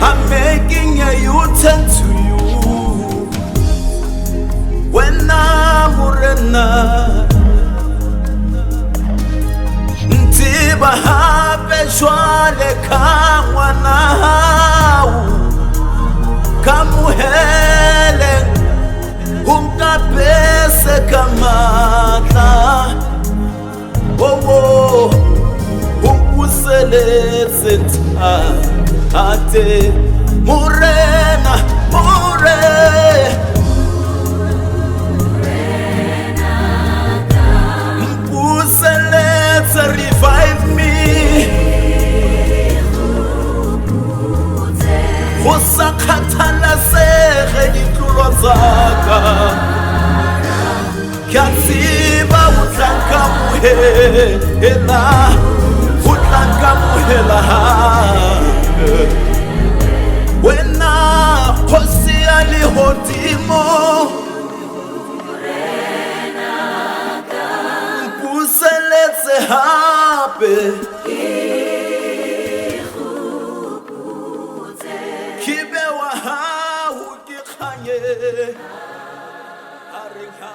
I'm making a U-turn to you. When I'm morena, ntiba hape shwale kamwana kamuhele umkapese kamata. Oh, umpuseletse ate morena, umpuseletse revive me. Go sa kgathalesege ditlo tsaka, ke a tseba o tla nkamohela, o tla nkamohela wena kgosi ya lehodimo. Mpuseletse hape ke bewa hao ke kganye a re ha